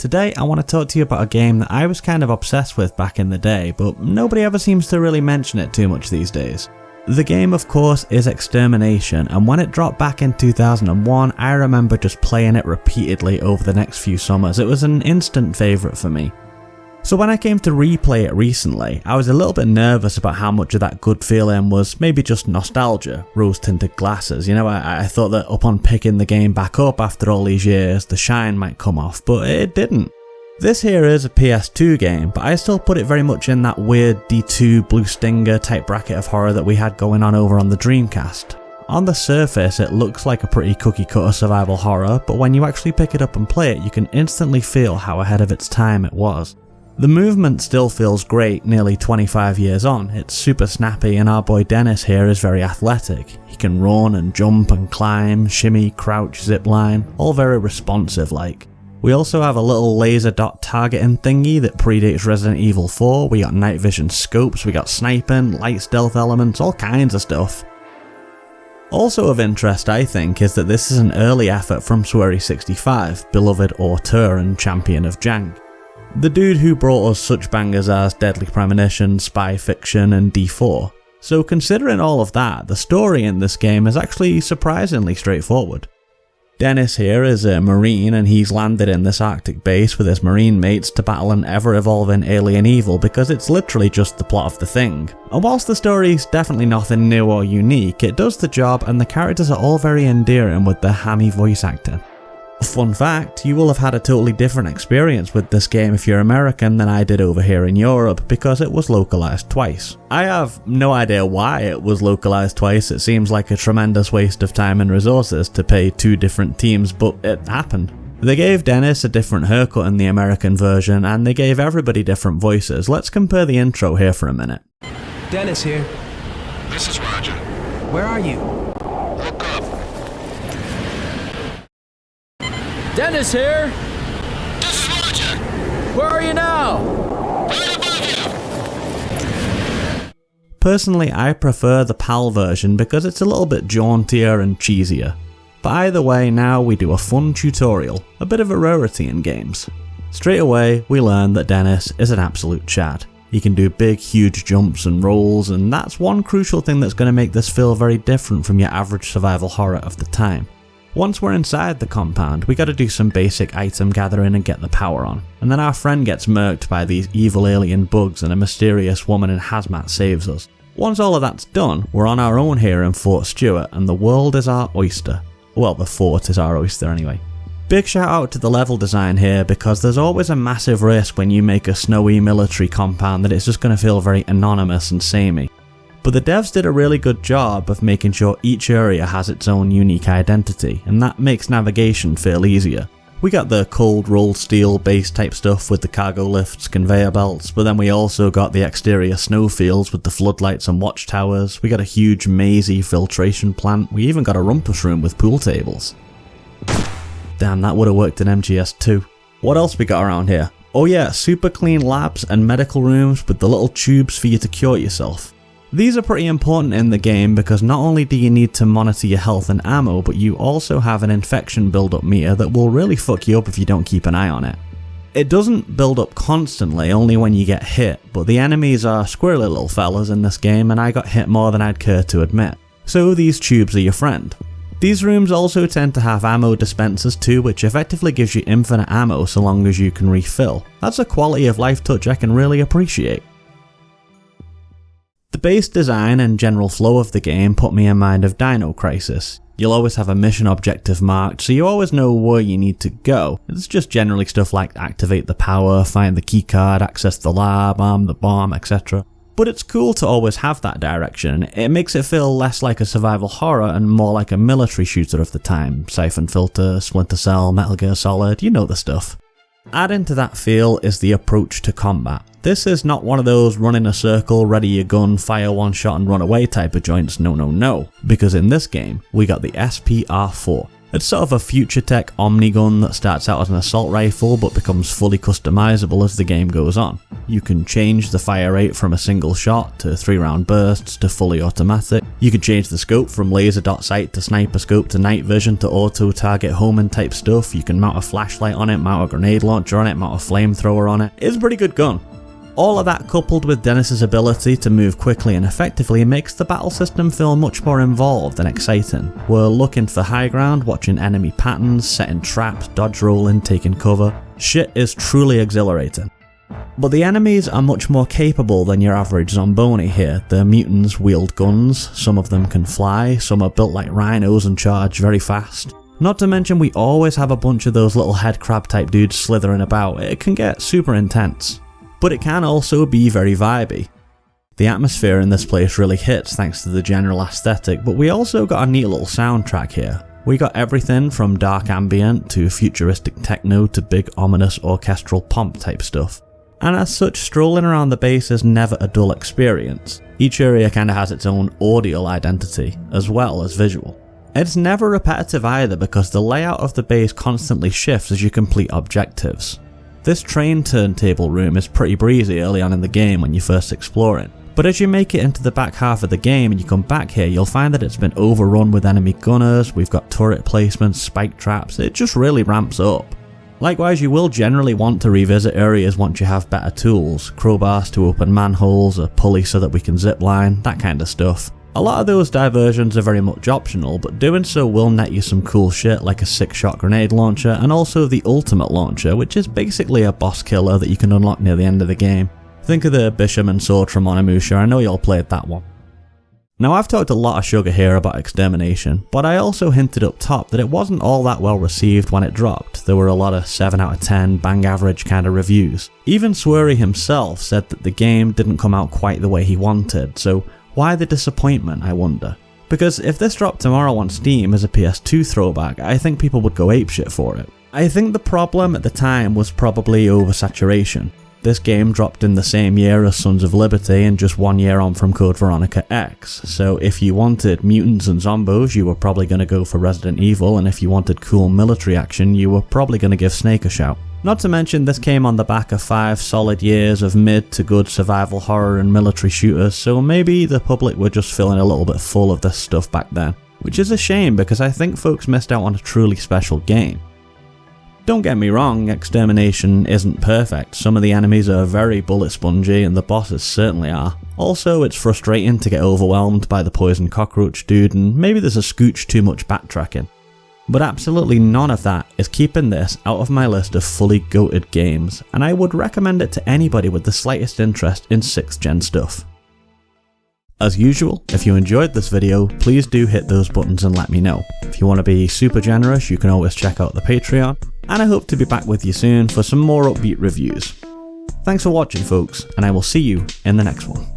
Today I want to talk to you about a game that I was kind of obsessed with back in the day, but nobody ever seems to really mention it too much these days. The game, of course, is Extermination, and when it dropped back in 2001, I remember just playing it repeatedly over the next few summers. It was an instant favourite for me. So when I came to replay it recently, I was a little bit nervous about how much of that good feeling was maybe just nostalgia, rose-tinted glasses. You know, I thought that upon picking the game back up after all these years, the shine might come off, but it didn't. This here is a PS2 game, but I still put it very much in that weird D2 Blue Stinger type bracket of horror that we had going on over on the Dreamcast. On the surface, it looks like a pretty cookie-cutter survival horror, but when you actually pick it up and play it, you can instantly feel how ahead of its time it was. The movement still feels great nearly 25 years on. It's super snappy, and our boy Dennis here is very athletic. He can run and jump and climb, shimmy, crouch, zipline, all very responsive like. We also have a little laser dot targeting thingy that predates Resident Evil 4, we got night vision scopes, we got sniping, light stealth elements, all kinds of stuff. Also of interest, I think, is that this is an early effort from Swery 65, beloved auteur and champion of jank. The dude who brought us such bangers as Deadly Premonition, Spy Fiction and D4. So considering all of that, the story in this game is actually surprisingly straightforward. Dennis here is a marine, and he's landed in this Arctic base with his marine mates to battle an ever-evolving alien evil because it's literally just the plot of The Thing. And whilst the story's definitely nothing new or unique, it does the job and the characters are all very endearing with their hammy voice acting. Fun fact, you will have had a totally different experience with this game if you're American than I did over here in Europe because it was localized twice. I have no idea why it was localized twice. It seems like a tremendous waste of time and resources to pay two different teams, but it happened. They gave Dennis a different haircut in the American version, and they gave everybody different voices. Let's compare the intro here for a minute. Dennis here. This is Roger. Where are you? Look up. Dennis here. This is Roger. Where are you now? Right above you. Personally, I prefer the PAL version because it's a little bit jauntier and cheesier. But either way, now we do a fun tutorial, a bit of a rarity in games. Straight away, we learn that Dennis is an absolute chad. He can do big, huge jumps and rolls, and that's one crucial thing that's going to make this feel very different from your average survival horror of the time. Once we're inside the compound, we gotta do some basic item gathering and get the power on, and then our friend gets murked by these evil alien bugs and a mysterious woman in hazmat saves us. Once all of that's done, we're on our own here in Fort Stewart, and the world is our oyster. Well, the fort is our oyster anyway. Big shout out to the level design here because there's always a massive risk when you make a snowy military compound that it's just going to feel very anonymous and samey. But the devs did a really good job of making sure each area has its own unique identity, and that makes navigation feel easier. We got the cold rolled steel base type stuff with the cargo lifts, conveyor belts, but then we also got the exterior snowfields with the floodlights and watchtowers. We got a huge mazy filtration plant. We even got a rumpus room with pool tables. Damn, that would have worked in MGS2. What else we got around here? Oh yeah, super clean labs and medical rooms with the little tubes for you to cure yourself. These are pretty important in the game because not only do you need to monitor your health and ammo, but you also have an infection build-up meter that will really fuck you up if you don't keep an eye on it. It doesn't build up constantly, only when you get hit, but the enemies are squirrely little fellas in this game, and I got hit more than I'd care to admit. So these tubes are your friend. These rooms also tend to have ammo dispensers too, which effectively gives you infinite ammo so long as you can refill. That's a quality of life touch I can really appreciate. The base design and general flow of the game put me in mind of Dino Crisis. You'll always have a mission objective marked, so you always know where you need to go. It's just generally stuff like activate the power, find the keycard, access the lab, arm the bomb, etc. But it's cool to always have that direction. It makes it feel less like a survival horror and more like a military shooter of the time. Siphon Filter, Splinter Cell, Metal Gear Solid, you know the stuff. Adding to that feel is the approach to combat. This is not one of those run in a circle, ready your gun, fire one shot and run away type of joints, no. Because in this game, we got the SPR4. It's sort of a future tech Omni gun that starts out as an assault rifle but becomes fully customizable as the game goes on. You can change the fire rate from a single shot to 3-round bursts to fully automatic. You can change the scope from laser dot sight to sniper scope to night vision to auto target homing type stuff. You can mount a flashlight on it, mount a grenade launcher on it, mount a flamethrower on it. It's a pretty good gun. All of that coupled with Dennis's ability to move quickly and effectively makes the battle system feel much more involved and exciting. We're looking for high ground, watching enemy patterns, setting traps, dodge rolling, taking cover. Shit is truly exhilarating. But the enemies are much more capable than your average Zomboni here. The mutants wield guns, some of them can fly, some are built like rhinos and charge very fast. Not to mention we always have a bunch of those little head crab type dudes slithering about. It can get super intense. But it can also be very vibey. The atmosphere in this place really hits thanks to the general aesthetic, but we also got a neat little soundtrack here. We got everything from dark ambient to futuristic techno to big ominous orchestral pomp type stuff. And as such, strolling around the base is never a dull experience. Each area kinda has its own audio identity, as well as visual. It's never repetitive either because the layout of the base constantly shifts as you complete objectives. This train turntable room is pretty breezy early on in the game when you first explore it, but as you make it into the back half of the game and you come back here, you'll find that it's been overrun with enemy gunners, we've got turret placements, spike traps, it just really ramps up. Likewise, you will generally want to revisit areas once you have better tools, crowbars to open manholes, a pulley so that we can zipline, that kind of stuff. A lot of those diversions are very much optional, but doing so will net you some cool shit like a 6-shot grenade launcher and also the ultimate launcher, which is basically a boss killer that you can unlock near the end of the game. Think of the Bishaman sword from Onimusha, I know you all played that one. Now I've talked a lot of sugar here about Extermination, but I also hinted up top that it wasn't all that well received when it dropped. There were a lot of 7 out of 10 bang average kind of reviews. Even Swery himself said that the game didn't come out quite the way he wanted, so why the disappointment, I wonder? Because if this dropped tomorrow on Steam as a PS2 throwback, I think people would go apeshit for it. I think the problem at the time was probably oversaturation. This game dropped in the same year as Sons of Liberty and just 1 year on from Code Veronica X, so if you wanted mutants and zombos you were probably going to go for Resident Evil, and if you wanted cool military action you were probably going to give Snake a shout. Not to mention this came on the back of 5 solid years of mid to good survival horror and military shooters, so maybe the public were just feeling a little bit full of this stuff back then. Which is a shame because I think folks missed out on a truly special game. Don't get me wrong, Extermination isn't perfect, some of the enemies are very bullet spongy and the bosses certainly are. Also, it's frustrating to get overwhelmed by the poison cockroach dude and maybe there's a scooch too much backtracking. But absolutely none of that is keeping this out of my list of fully goated games, and I would recommend it to anybody with the slightest interest in 6th gen stuff. As usual, if you enjoyed this video, please do hit those buttons and let me know. If you want to be super generous, you can always check out the Patreon, and I hope to be back with you soon for some more upbeat reviews. Thanks for watching folks, and I will see you in the next one.